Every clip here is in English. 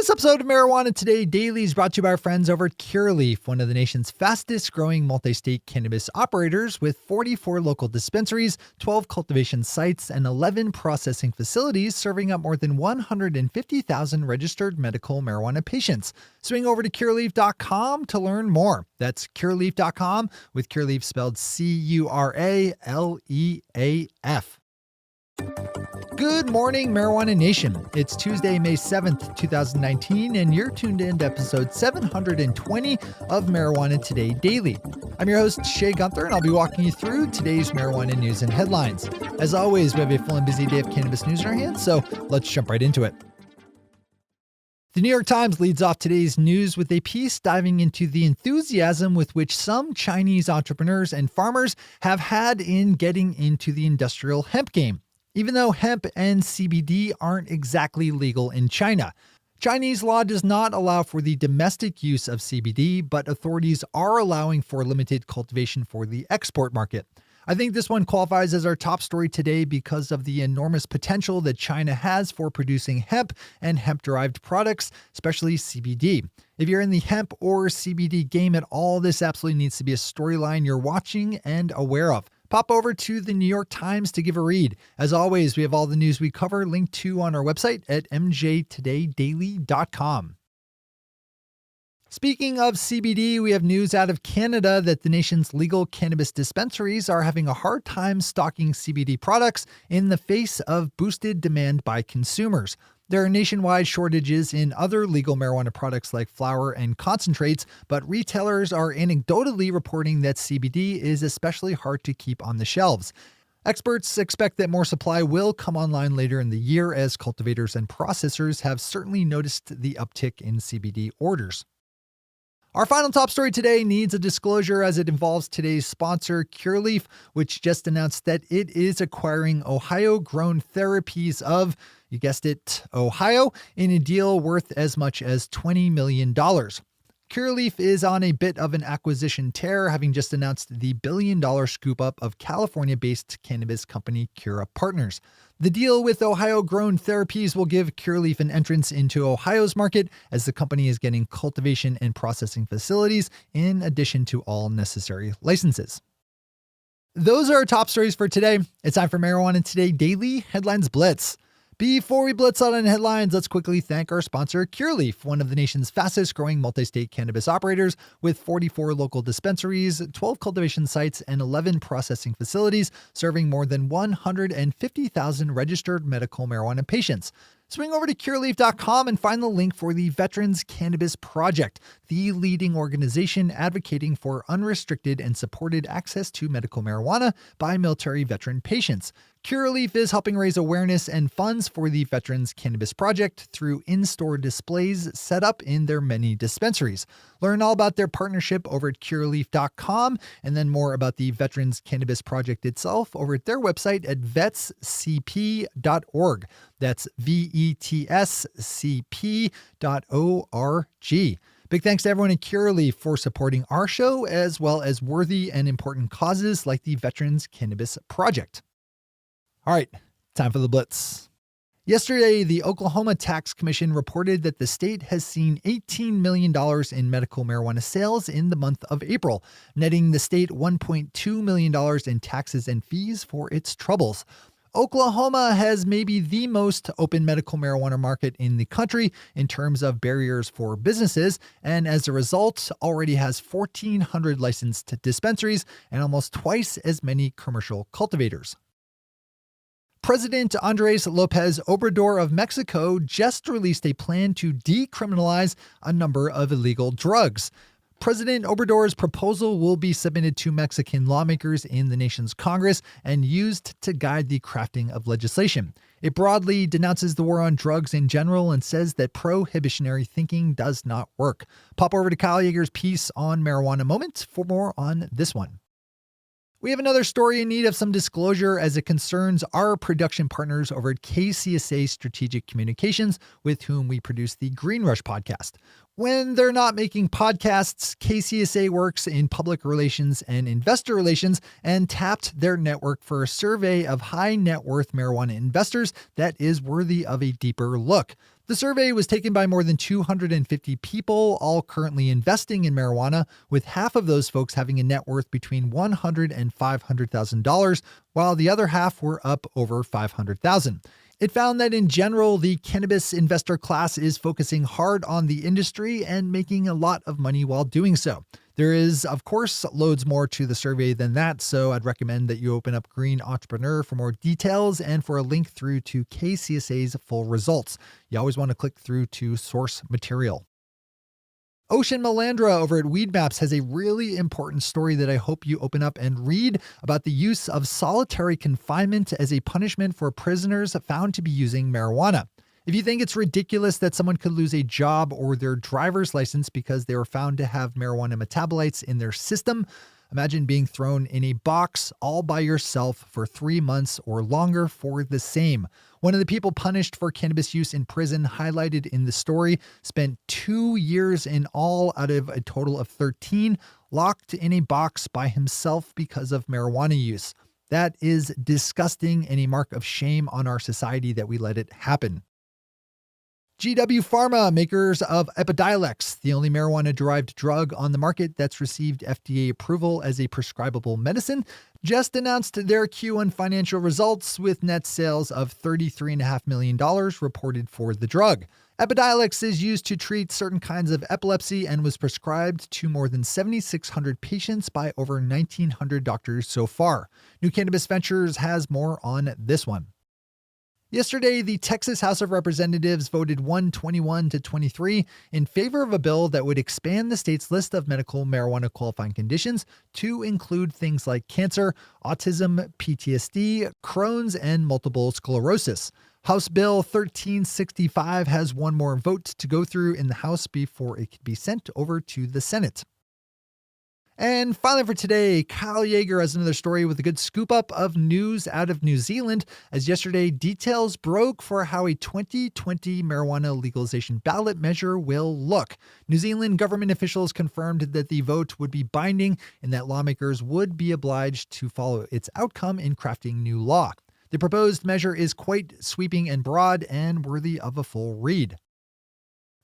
This episode of Marijuana Today Daily is brought to you by our friends over at Curaleaf, one of the nation's fastest growing multi-state cannabis operators with 44 local dispensaries, 12 cultivation sites, and 11 processing facilities serving up more than 150,000 registered medical marijuana patients. Swing over to Curaleaf.com to learn more. That's Curaleaf.com, with Curaleaf spelled C-U-R-A-L-E-A-F. Good morning, Marijuana Nation. It's Tuesday, May 7th, 2019, and you're tuned in to episode 720 of Marijuana Today Daily. I'm your host, Shay Gunther, and I'll be walking you through today's marijuana news and headlines. As always, we have a full and busy day of cannabis news in our hands, so let's jump right into it. The New York Times leads off today's news with a piece diving into the enthusiasm with which some Chinese entrepreneurs and farmers have had in getting into the industrial hemp game, even though hemp and CBD aren't exactly legal in China. Chinese law does not allow for the domestic use of CBD, but authorities are allowing for limited cultivation for the export market. I think this one qualifies as our top story today because of the enormous potential that China has for producing hemp and hemp-derived products, especially CBD. If you're in the hemp or CBD game at all, this absolutely needs to be a storyline you're watching and aware of. Pop over to the New York Times to give a read. As always, we have all the news we cover linked to on our website at mjtodaydaily.com. Speaking of CBD, we have news out of Canada that the nation's legal cannabis dispensaries are having a hard time stocking CBD products in the face of boosted demand by consumers. There are nationwide shortages in other legal marijuana products like flower and concentrates, but retailers are anecdotally reporting that CBD is especially hard to keep on the shelves. Experts expect that more supply will come online later in the year as cultivators and processors have certainly noticed the uptick in CBD orders. Our final top story today needs a disclosure as it involves today's sponsor, Curaleaf, which just announced that it is acquiring Ohio-grown therapies of, you guessed it, Ohio, in a deal worth as much as $20 million. Curaleaf is on a bit of an acquisition tear, having just announced the billion-dollar scoop-up of California-based cannabis company Cura Partners. The deal with Ohio-grown therapies will give Curaleaf an entrance into Ohio's market as the company is getting cultivation and processing facilities in addition to all necessary licenses. Those are our top stories for today. It's time for Marijuana Today Daily Headlines Blitz. Before we blitz out on headlines, let's quickly thank our sponsor, Curaleaf, one of the nation's fastest growing multi-state cannabis operators with 44 local dispensaries, 12 cultivation sites, and 11 processing facilities serving more than 150,000 registered medical marijuana patients. Swing over to Curaleaf.com and find the link for the Veterans Cannabis Project, the leading organization advocating for unrestricted and supported access to medical marijuana by military veteran patients. Curaleaf is helping raise awareness and funds for the Veterans Cannabis Project through in-store displays set up in their many dispensaries. Learn all about their partnership over at Curaleaf.com and then more about the Veterans Cannabis Project itself over at their website at vetscp.org. That's vetscp.org. Big thanks to everyone at Curaleaf for supporting our show as well as worthy and important causes like the Veterans Cannabis Project. All right, time for the blitz. Yesterday, the Oklahoma Tax Commission reported that the state has seen $18 million in medical marijuana sales in the month of April, netting the state $1.2 million in taxes and fees for its troubles. Oklahoma has maybe the most open medical marijuana market in the country in terms of barriers for businesses, and as a result, already has 1,400 licensed dispensaries and almost twice as many commercial cultivators. President Andres Lopez Obrador of Mexico just released a plan to decriminalize a number of illegal drugs. President Obrador's proposal will be submitted to Mexican lawmakers in the nation's Congress and used to guide the crafting of legislation. It broadly denounces the war on drugs in general and says that prohibitionary thinking does not work. Pop over to Kyle Yeager's piece on Marijuana Moment for more on this one. We have another story in need of some disclosure as it concerns our production partners over at KCSA Strategic Communications, with whom we produce the Green Rush podcast. When they're not making podcasts, KCSA works in public relations and investor relations and tapped their network for a survey of high net worth marijuana investors that is worthy of a deeper look. The survey was taken by more than 250 people, all currently investing in marijuana, with half of those folks having a net worth between $100,000 and $500,000, while the other half were up over $500,000. It found that in general, the cannabis investor class is focusing hard on the industry and making a lot of money while doing so. There is, of course, loads more to the survey than that, so I'd recommend that you open up Green Entrepreneur for more details and for a link through to KCSA's full results. You always want to click through to source material. Ocean Malandra over at Weed Maps has a really important story that I hope you open up and read about the use of solitary confinement as a punishment for prisoners found to be using marijuana. If you think it's ridiculous that someone could lose a job or their driver's license because they were found to have marijuana metabolites in their system, imagine being thrown in a box all by yourself for 3 months or longer for the same. One of the people punished for cannabis use in prison, highlighted in the story, spent 2 years in all out of a total of 13, locked in a box by himself because of marijuana use. That is disgusting and a mark of shame on our society that we let it happen. GW Pharma, makers of Epidiolex, the only marijuana-derived drug on the market that's received FDA approval as a prescribable medicine, just announced their Q1 financial results with net sales of $33.5 million reported for the drug. Epidiolex is used to treat certain kinds of epilepsy and was prescribed to more than 7,600 patients by over 1,900 doctors so far. New Cannabis Ventures has more on this one. Yesterday, the Texas House of Representatives voted 121-23 in favor of a bill that would expand the state's list of medical marijuana qualifying conditions to include things like cancer, autism, PTSD, Crohn's, and multiple sclerosis. House Bill 1365 has one more vote to go through in the House before it can be sent over to the Senate. And finally for today, Kyle Yeager has another story with a good scoop up of news out of New Zealand, as yesterday details broke for how a 2020 marijuana legalization ballot measure will look. New Zealand government officials confirmed that the vote would be binding and that lawmakers would be obliged to follow its outcome in crafting new law. The proposed measure is quite sweeping and broad and worthy of a full read.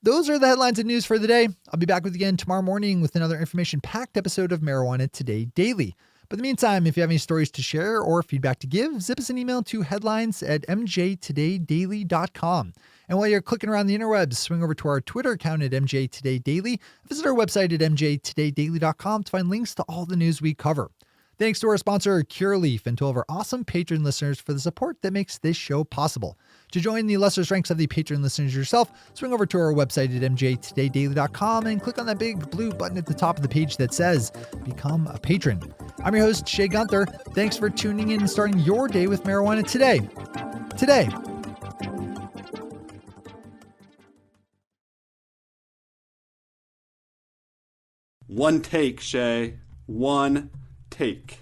Those are the headlines and news for the day. I'll be back with you again tomorrow morning with another information-packed episode of Marijuana Today Daily. But in the meantime, if you have any stories to share or feedback to give, zip us an email to headlines@mjtodaydaily.com. And while you're clicking around the interwebs, swing over to our Twitter account at mjtodaydaily. Visit our website at mjtodaydaily.com to find links to all the news we cover. Thanks to our sponsor, Curaleaf, and to all of our awesome patron listeners for the support that makes this show possible. To join the lesser ranks of the patron listeners yourself, swing over to our website at mjtodaydaily.com and click on that big blue button at the top of the page that says Become a Patron. I'm your host, Shay Gunther. Thanks for tuning in and starting your day with marijuana today. One take, Shay. One take.